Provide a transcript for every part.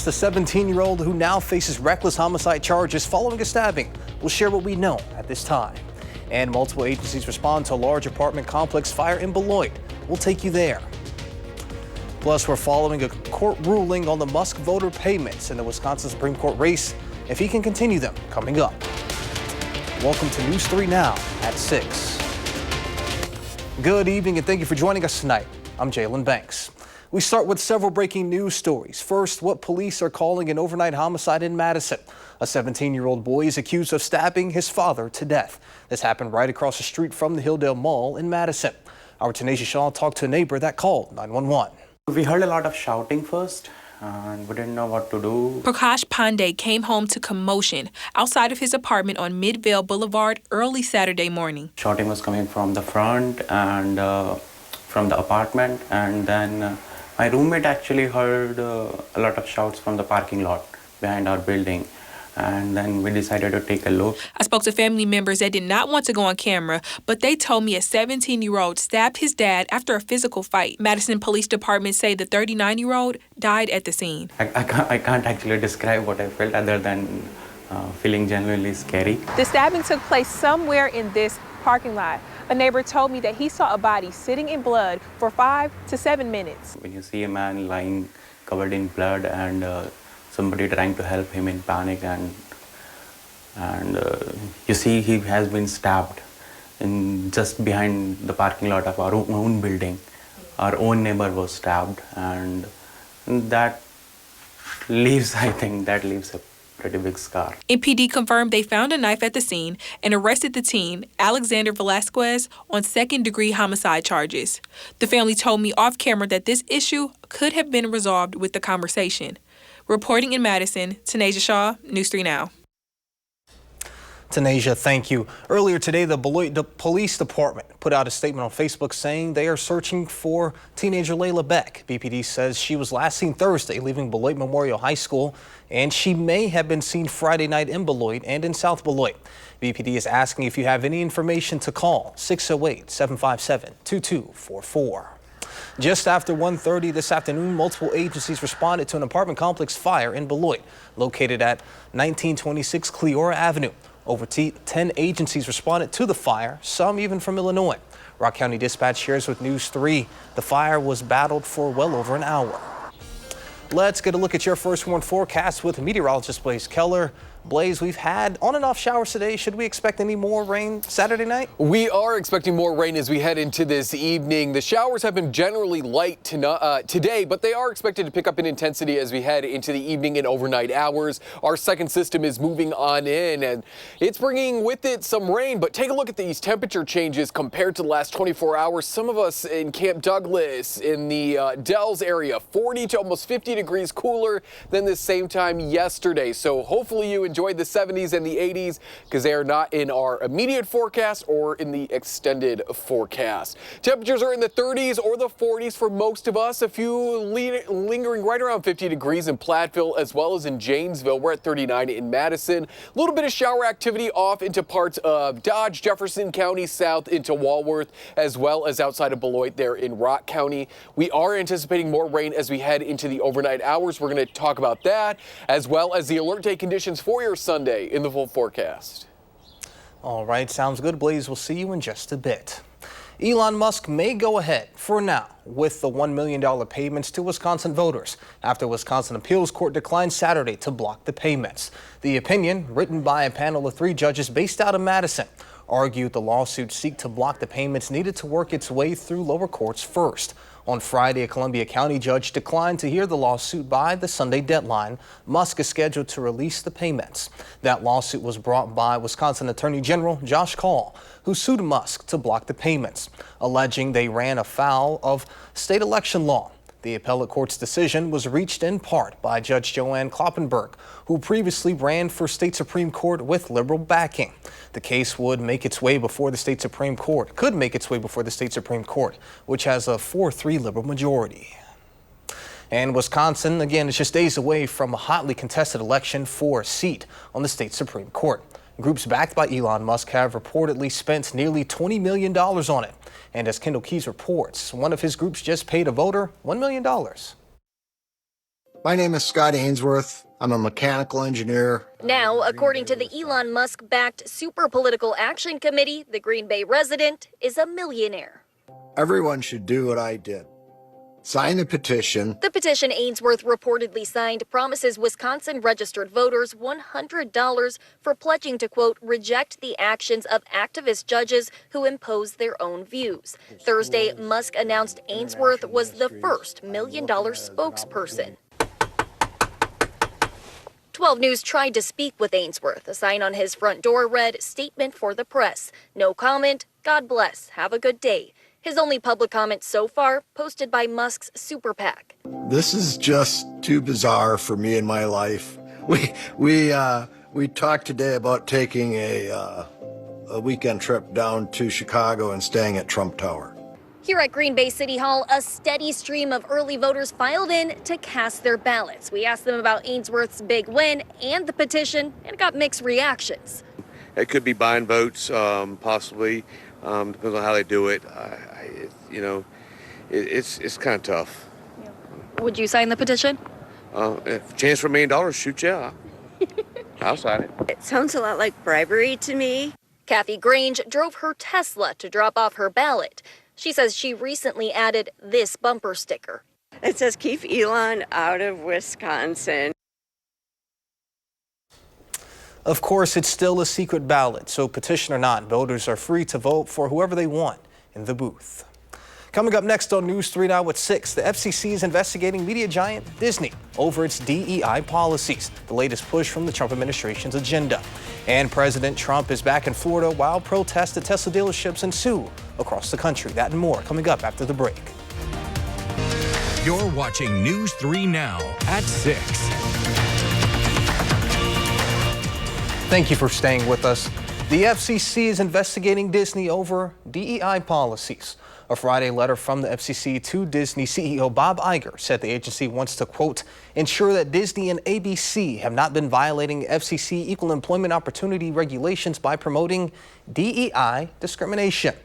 The 17-year-old who now faces reckless homicide charges following a stabbing will share what we know at this time. And multiple agencies respond to a large apartment complex fire in Beloit. We'll take you there. Plus, we're following a court ruling on the Musk voter payments in the Wisconsin Supreme Court race, if he can continue them, coming up. Welcome to News 3 Now at 6. Good evening and thank you for joining us tonight. I'm Jalen Banks. We start with several breaking news stories. First, what police are calling an overnight homicide in Madison. A 17-year-old boy is accused of stabbing his father to death. This happened right across the street from the Hilldale Mall in Madison. Our Tanisha Shaw talked to a neighbor that called 911. We heard a lot of shouting first and we didn't know what to do. Prakash Pandey came home to commotion outside of his apartment on Midvale Boulevard early Saturday morning. Shouting was coming from the front and from the apartment, and then my roommate actually heard a lot of shouts from the parking lot behind our building, and then we decided to take a look. I spoke to family members that did not want to go on camera, but they told me a 17-year-old stabbed his dad after a physical fight. Madison Police Department say the 39-year-old died at the scene. I can't actually describe what I felt other than feeling genuinely scary. The stabbing took place somewhere in this parking lot. A neighbor told me that he saw a body sitting in blood for 5 to 7 minutes. When you see a man lying covered in blood and somebody trying to help him in panic, and you see he has been stabbed just behind the parking lot of our own building. Our own neighbor was stabbed, and that leaves, I think, that leaves a pretty big scar. MPD confirmed they found a knife at the scene and arrested the teen, Alexander Velasquez, on second-degree homicide charges. The family told me off camera that this issue could have been resolved with the conversation. Reporting in Madison, Tanisha Shaw, News 3 Now. Tanisha, thank you. Earlier today, the Beloit Police Department put out a statement on Facebook saying they are searching for teenager Layla Beck. BPD says she was last seen Thursday leaving Beloit Memorial High School, and she may have been seen Friday night in Beloit and in South Beloit. BPD is asking if you have any information to call 608-757-2244. Just after 1:30 this afternoon, multiple agencies responded to an apartment complex fire in Beloit, located at 1926 Cleora Avenue. Over 10 agencies responded to the fire, some even from Illinois. Rock County Dispatch shares with News 3 the fire was battled for well over an hour. Let's get a look at your first warn forecast with meteorologist Blaze Keller. Blaze, we've had on and off showers today. Should we expect any more rain Saturday night? We are expecting more rain as we head into this evening. The showers have been generally light today, but they are expected to pick up in intensity as we head into the evening and overnight hours. Our second system is moving on in, and it's bringing with it some rain. But take a look at these temperature changes compared to the last 24 hours. Some of us in Camp Douglas, in the Dells area, 40 to almost 50 degrees cooler than this same time yesterday. So hopefully you enjoyed the 70s and the 80s, because they are not in our immediate forecast or in the extended forecast. Temperatures are in the 30s or the 40s for most of us. A few lingering right around 50 degrees in Platteville as well as in Janesville. We're at 39 in Madison. A little bit of shower activity off into parts of Dodge, Jefferson County, south into Walworth, as well as outside of Beloit there in Rock County. We are anticipating more rain as we head into the overnight hours. We're going to talk about that, as well as the alert day conditions for your Sunday in the full forecast. All right, sounds good, Blaze. We'll see you in just a bit. Elon Musk may go ahead for now with the $1 million payments to Wisconsin voters after Wisconsin Appeals Court declined Saturday to block the payments. The opinion, written by a panel of 3 judges based out of Madison, argued the lawsuit seek to block the payments needed to work its way through lower courts first. On Friday, a Columbia County judge declined to hear the lawsuit by the Sunday deadline. Musk is scheduled to release the payments. That lawsuit was brought by Wisconsin Attorney General Josh Kaul, who sued Musk to block the payments, alleging they ran afoul of state election law. The appellate court's decision was reached in part by Judge Joanne Kloppenberg, who previously ran for state Supreme Court with liberal backing. The case would make its way before the state Supreme Court, which has a 4-3 liberal majority. And Wisconsin, again, is just days away from a hotly contested election for a seat on the state Supreme Court. Groups backed by Elon Musk have reportedly spent nearly $20 million on it. And as Kendall Keys reports, one of his groups just paid a voter $1 million. My name is Scott Ainsworth. I'm a mechanical engineer. Now, according to the Elon Musk-backed Super Political Action Committee, the Green Bay resident is a millionaire. Everyone should do what I did. Sign the petition. The petition Ainsworth reportedly signed promises Wisconsin registered voters $100 for pledging to, quote, reject the actions of activist judges who impose their own views. Thursday, Musk announced Ainsworth was the first $1 million spokesperson. 12 News tried to speak with Ainsworth. A sign on his front door read, "Statement for the press. No comment. God bless. Have a good day." His only public comment so far, posted by Musk's super PAC. This is just too bizarre for me in my life. We talked today about taking a weekend trip down to Chicago and staying at Trump Tower. Here at Green Bay City Hall, a steady stream of early voters filed in to cast their ballots. We asked them about Ainsworth's big win and the petition, and got mixed reactions. It could be buying votes, possibly. Depends on how they do it. It's kind of tough. Would you sign the petition? If chance for $1 million, shoot, yeah. I'll sign it. It sounds a lot like bribery to me. Kathy Grange drove her Tesla to drop off her ballot. She says she recently added this bumper sticker. It says, "Keep Elon out of Wisconsin." Of course, it's still a secret ballot, so petition or not, voters are free to vote for whoever they want in the booth. Coming up next on News 3 Now at 6, the FCC is investigating media giant Disney over its DEI policies, the latest push from the Trump administration's agenda. And President Trump is back in Florida while protests at Tesla dealerships ensue across the country. That and more coming up after the break. You're watching News 3 Now at 6. Thank you for staying with us. The FCC is investigating Disney over DEI policies. A Friday letter from the FCC to Disney CEO Bob Iger said the agency wants to, quote, ensure that Disney and ABC have not been violating FCC equal employment opportunity regulations by promoting DEI discrimination.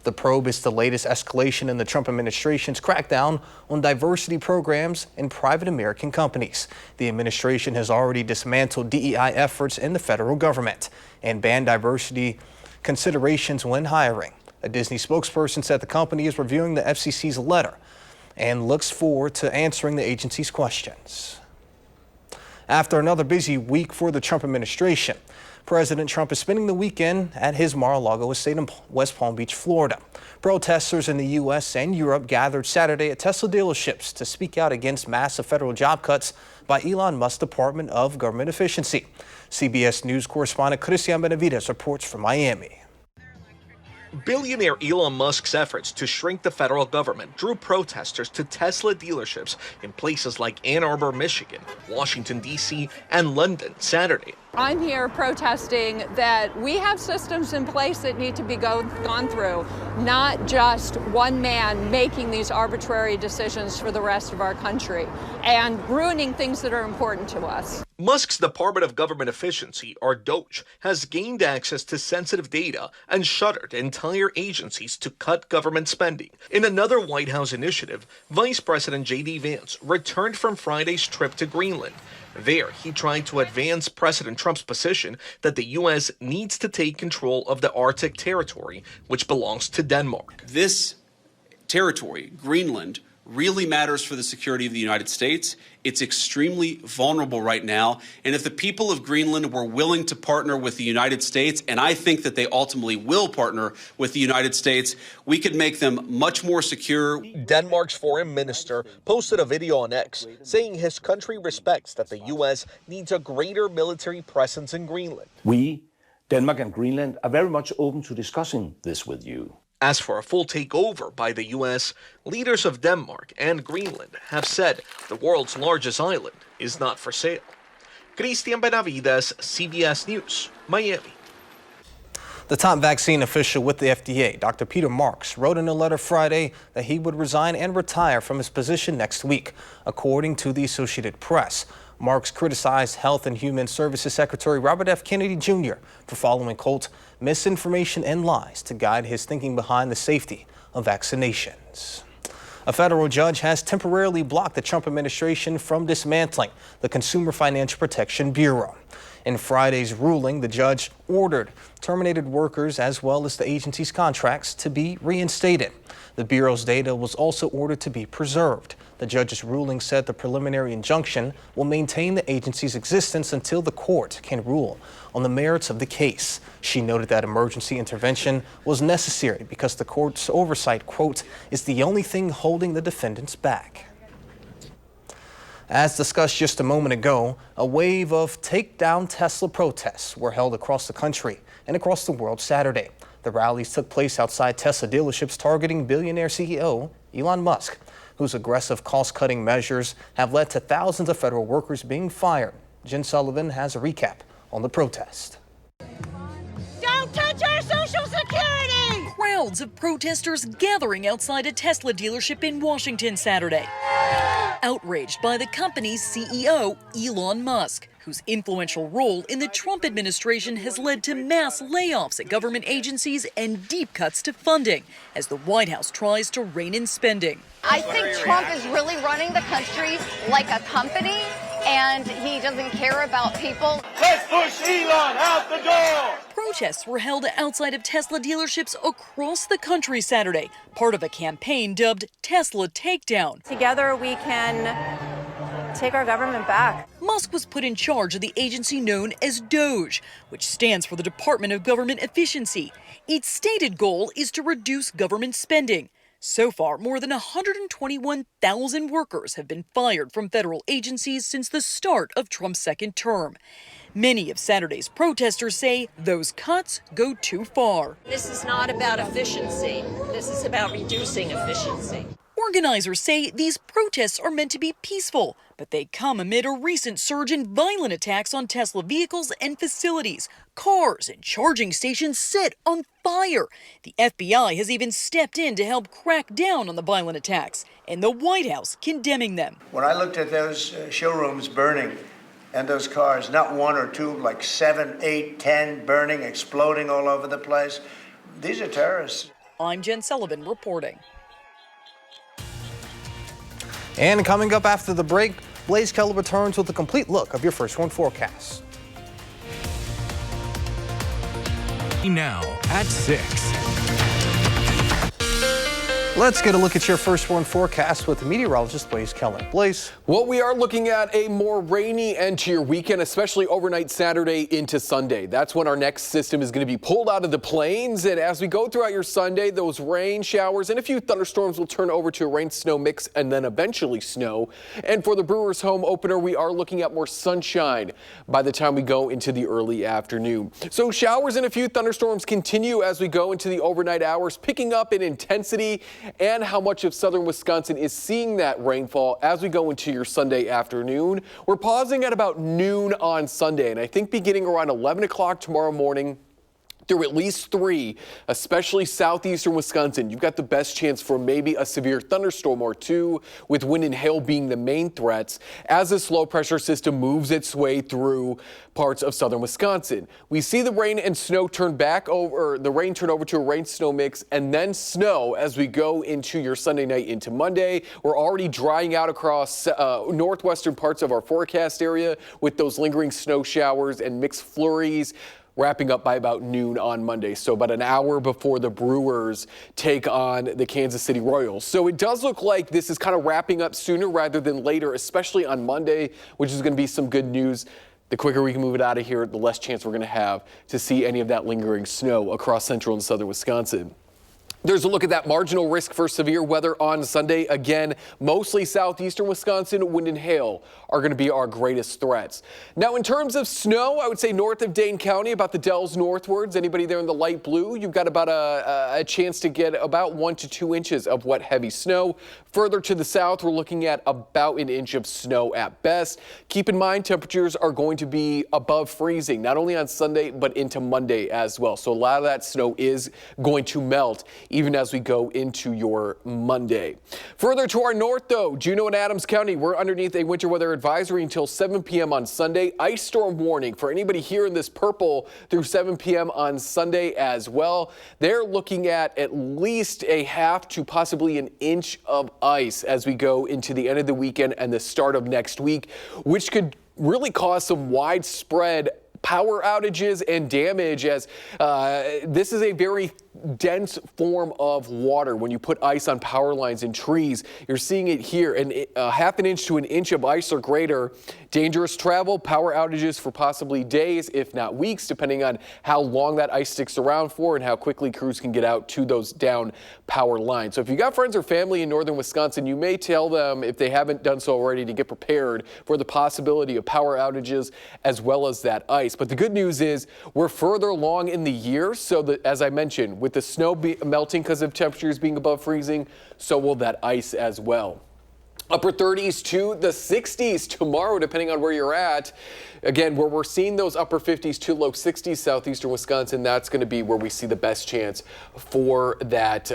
The probe is the latest escalation in the Trump administration's crackdown on diversity programs in private American companies. The administration has already dismantled DEI efforts in the federal government and banned diversity considerations when hiring. A Disney spokesperson said the company is reviewing the FCC's letter and looks forward to answering the agency's questions. After another busy week for the Trump administration, President Trump is spending the weekend at his Mar-a-Lago estate in West Palm Beach, Florida. Protesters in the U.S. and Europe gathered Saturday at Tesla dealerships to speak out against massive federal job cuts by Elon Musk's Department of Government Efficiency. CBS News correspondent Christian Benavides reports from Miami. Billionaire Elon Musk's efforts to shrink the federal government drew protesters to Tesla dealerships in places like Ann Arbor, Michigan, Washington, D.C., and London Saturday. I'm here protesting that we have systems in place that need to be gone through, not just one man making these arbitrary decisions for the rest of our country and ruining things that are important to us. Musk's Department of Government Efficiency, or DOGE, has gained access to sensitive data and shuttered entire agencies to cut government spending. In another White House initiative, Vice President J.D. Vance returned from Friday's trip to Greenland. There, he tried to advance President Trump's position that the U.S. needs to take control of the Arctic territory, which belongs to Denmark. This territory, Greenland, really matters for the security of the United States. It's extremely vulnerable right now. And if the people of Greenland were willing to partner with the United States, and I think that they ultimately will partner with the United States, we could make them much more secure. Denmark's foreign minister posted a video on X saying his country respects that the U.S. needs a greater military presence in Greenland. We, Denmark and Greenland, are very much open to discussing this with you. As for a full takeover by the U.S., leaders of Denmark and Greenland have said the world's largest island is not for sale. Christian Benavides, CBS News, Miami. The top vaccine official with the FDA, Dr. Peter Marks, wrote in a letter Friday that he would resign and retire from his position next week, according to the Associated Press. Marks criticized Health and Human Services Secretary Robert F. Kennedy Jr. for following, quote, misinformation and lies to guide his thinking behind the safety of vaccinations. A federal judge has temporarily blocked the Trump administration from dismantling the Consumer Financial Protection Bureau. In Friday's ruling, the judge ordered terminated workers as well as the agency's contracts to be reinstated. The Bureau's data was also ordered to be preserved. The judge's ruling said the preliminary injunction will maintain the agency's existence until the court can rule on the merits of the case. She noted that emergency intervention was necessary because the court's oversight, quote, is the only thing holding the defendants back. As discussed just a moment ago, a wave of take-down Tesla protests were held across the country and across the world Saturday. The rallies took place outside Tesla dealerships targeting billionaire CEO Elon Musk, whose aggressive cost-cutting measures have led to thousands of federal workers being fired. Jen Sullivan has a recap on the protest. Don't touch our Social Security! Crowds of protesters gathering outside a Tesla dealership in Washington Saturday, outraged by the company's CEO, Elon Musk, whose influential role in the Trump administration has led to mass layoffs at government agencies and deep cuts to funding as the White House tries to rein in spending. I think Trump is really running the country like a company, and he doesn't care about people. Let's push Elon out the door! Protests were held outside of Tesla dealerships across the country Saturday, part of a campaign dubbed Tesla Takedown. Together we can take our government back. Musk was put in charge of the agency known as DOGE, which stands for the Department of Government Efficiency. Its stated goal is to reduce government spending. So far, more than 121,000 workers have been fired from federal agencies since the start of Trump's second term. Many of Saturday's protesters say those cuts go too far. This is not about efficiency. This is about reducing efficiency. Organizers say these protests are meant to be peaceful, but they come amid a recent surge in violent attacks on Tesla vehicles and facilities. Cars and charging stations set on fire. The FBI has even stepped in to help crack down on the violent attacks, and the White House condemning them. When I looked at those showrooms burning and those cars, not one or two, like 7, 8, 10 burning, exploding all over the place, these are terrorists. I'm Jen Sullivan reporting. And coming up after the break, Blaze Keller returns with a complete look of your First One forecast. Now at 6. Let's get a look at your First One forecast with meteorologist Blaze Keller. Blaze. Well, we are looking at a more rainy end to your weekend, especially overnight Saturday into Sunday. That's when our next system is going to be pulled out of the plains. And as we go throughout your Sunday, those rain showers and a few thunderstorms will turn over to a rain-snow mix and then eventually snow. And for the Brewers home opener, we are looking at more sunshine by the time we go into the early afternoon. So showers and a few thunderstorms continue as we go into the overnight hours, picking up in intensity and how much of southern Wisconsin is seeing that rainfall as we go into your Sunday afternoon. We're pausing at about noon on Sunday, and I think beginning around 11 o'clock tomorrow morning through at least 3, especially southeastern Wisconsin, you've got the best chance for maybe a severe thunderstorm or 2, with wind and hail being the main threats as this low pressure system moves its way through parts of southern Wisconsin. We see the rain and snow turn over to a rain-snow mix and then snow as we go into your Sunday night into Monday. We're already drying out across northwestern parts of our forecast area with those lingering snow showers and mixed flurries, wrapping up by about noon on Monday, so about an hour before the Brewers take on the Kansas City Royals. So it does look like this is kind of wrapping up sooner rather than later, especially on Monday, which is going to be some good news. The quicker we can move it out of here, the less chance we're going to have to see any of that lingering snow across central and southern Wisconsin. There's a look at that marginal risk for severe weather on Sunday. Again, mostly southeastern Wisconsin, wind and hail are going to be our greatest threats. Now, in terms of snow, I would say north of Dane County, about the Dells northwards, anybody there in the light blue, you've got about a chance to get about 1 to 2 inches of wet, heavy snow. Further to the south, we're looking at about an inch of snow at best. Keep in mind, temperatures are going to be above freezing, not only on Sunday, but into Monday as well. So a lot of that snow is going to melt even as we go into your Monday. Further to our north, though, Juneau and Adams County, we're underneath a winter weather advisory until 7 p.m. on Sunday. Ice storm warning for anybody here in this purple through 7 p.m. on Sunday as well. They're looking at least a half to possibly an inch of ice as we go into the end of the weekend and the start of next week, which could really cause some widespread power outages and damage, as this is a very dense form of water. When you put ice on power lines and trees, you're seeing it here, and half an inch to an inch of ice or greater. Dangerous travel, power outages for possibly days, if not weeks, depending on how long that ice sticks around for and how quickly crews can get out to those down power lines. So if you got friends or family in northern Wisconsin, you may tell them, if they haven't done so already, to get prepared for the possibility of power outages as well as that ice. But the good news is we're further along in the year, so that, as I mentioned, with the snow melting because of temperatures being above freezing, so will that ice as well. Upper 30s to the 60s tomorrow, depending on where you're at. Again, where we're seeing those upper 50s to low 60s, southeastern Wisconsin, that's going to be where we see the best chance for that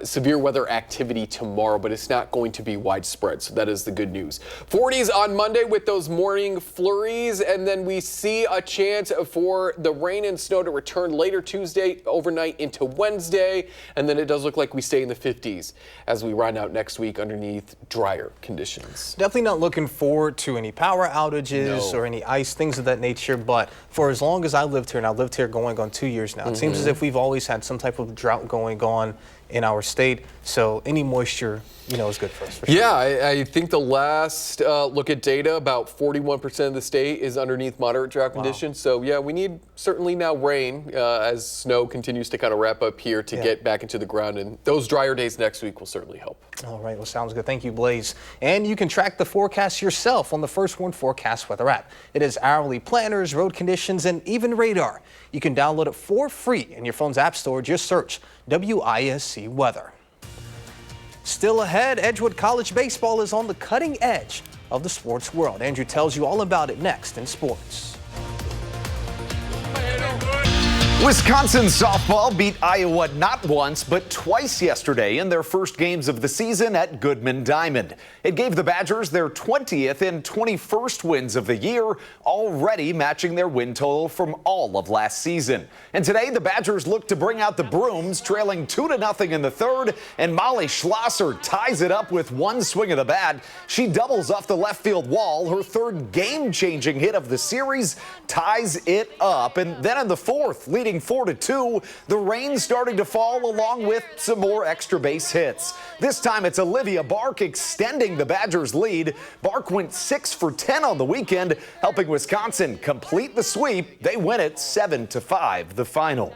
severe weather activity tomorrow, but it's not going to be widespread, so that is the good news. 40s on Monday with those morning flurries, and then we see a chance for the rain and snow to return later Tuesday, overnight into Wednesday, and then it does look like we stay in the 50s as we round out next week underneath drier conditions. Definitely not looking forward to any power outages or any ice, things of that nature, but for as long as I lived here, and I've lived here going on 2 years now, it seems as if we've always had some type of drought going on in our state, so any moisture, is good for us. For sure. Yeah, I think the last look at data, about 41% of the state is underneath moderate drought conditions. So yeah, we need certainly now rain as snow continues to kind of wrap up here to get back into the ground, and those drier days next week will certainly help. All right, well, sounds good. Thank you, Blaze. And you can track the forecast yourself on the First Warn Forecast Weather app. It is hourly planners, road conditions, and even radar. You can download it for free in your phone's app store. Just search WISC Weather. Still ahead, Edgewood College baseball is on the cutting edge of the sports world. Andrew tells you all about it next in sports. Wisconsin softball beat Iowa not once, but twice yesterday in their first games of the season at Goodman Diamond. It gave the Badgers their 20th and 21st wins of the year, already matching their win total from all of last season. And today, the Badgers look to bring out the brooms, trailing 2-0 in the third, and Molly Schlosser ties it up with one swing of the bat. She doubles off the left field wall. Her third game-changing hit of the series ties it up. And then in the fourth, leading 4-2, the rain starting to fall along with some more extra base hits. This time it's Olivia Bark extending the Badgers' lead. Bark went 6 for 10 on the weekend, helping Wisconsin complete the sweep. They win it 7-5, the final.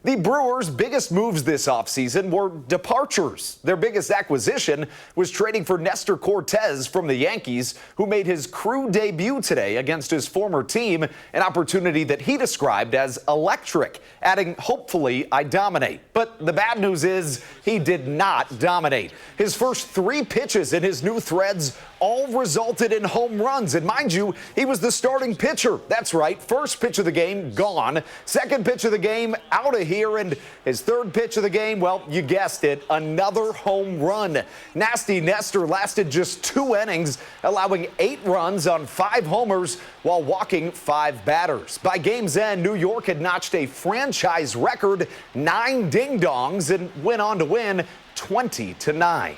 The Brewers' biggest moves this offseason were departures. Their biggest acquisition was trading for Nestor Cortez from the Yankees, who made his crew debut today against his former team, an opportunity that he described as electric, adding, "Hopefully I dominate." But the bad news is he did not dominate. His first 3 pitches in his new Threads all resulted in home runs. And mind you, he was the starting pitcher. That's right, first pitch of the game, gone. Second pitch of the game, out of here. And his third pitch of the game, well, you guessed it, another home run. Nasty Nestor lasted just 2 innings, allowing 8 runs on 5 homers while walking 5 batters. By game's end, New York had notched a franchise record 9 ding-dongs and went on to win 20-9.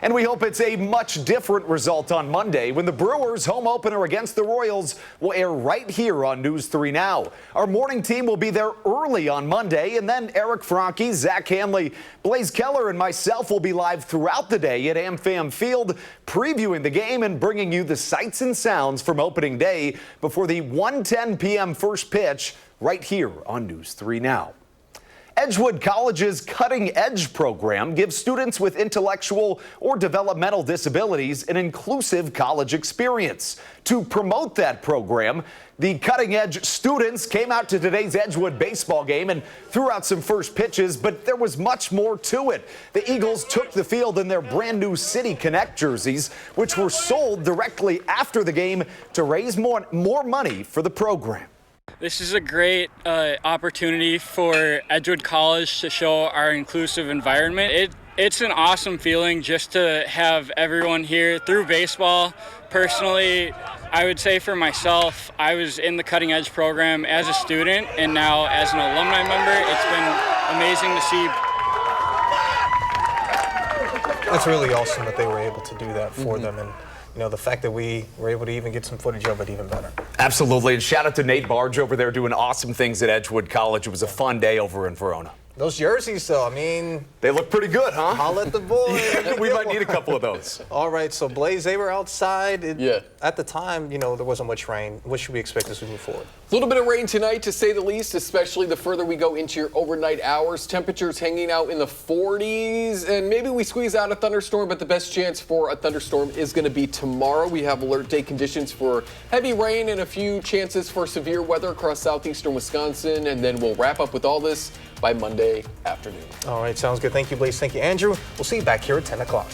And we hope it's a much different result on Monday when the Brewers' home opener against the Royals will air right here on News 3 Now. Our morning team will be there early on Monday, and then Eric Franke, Zach Hanley, Blaze Keller, and myself will be live throughout the day at AmFam Field, previewing the game and bringing you the sights and sounds from opening day before the 1:10 p.m. first pitch right here on News 3 Now. Edgewood College's Cutting Edge program gives students with intellectual or developmental disabilities an inclusive college experience. To promote that program, the Cutting Edge students came out to today's Edgewood baseball game and threw out some first pitches, but there was much more to it. The Eagles took the field in their brand new City Connect jerseys, which were sold directly after the game to raise more money for the program. This is a great opportunity for Edgewood College to show our inclusive environment. It's an awesome feeling just to have everyone here through baseball. Personally, I would say for myself, I was in the Cutting Edge program as a student and now as an alumni member. It's been amazing to see. That's really awesome that they were able to do that for them, and the fact that we were able to even get some footage of it, even better. Absolutely, and shout out to Nate Barge over there doing awesome things at Edgewood College. It was a fun day over in Verona. Those jerseys, though, I mean... They look pretty good, huh? Holla at the boys. We might need a couple of those. All right, so Blaze, they were outside. At the time, there wasn't much rain. What should we expect as we move forward? A little bit of rain tonight, to say the least, especially the further we go into your overnight hours. Temperatures hanging out in the 40s, and maybe we squeeze out a thunderstorm, but the best chance for a thunderstorm is going to be tomorrow. We have alert day conditions for heavy rain and a few chances for severe weather across southeastern Wisconsin, and then we'll wrap up with all this by Monday afternoon. All right, sounds good. Thank you, Blaze. Thank you, Andrew. We'll see you back here at 10 o'clock.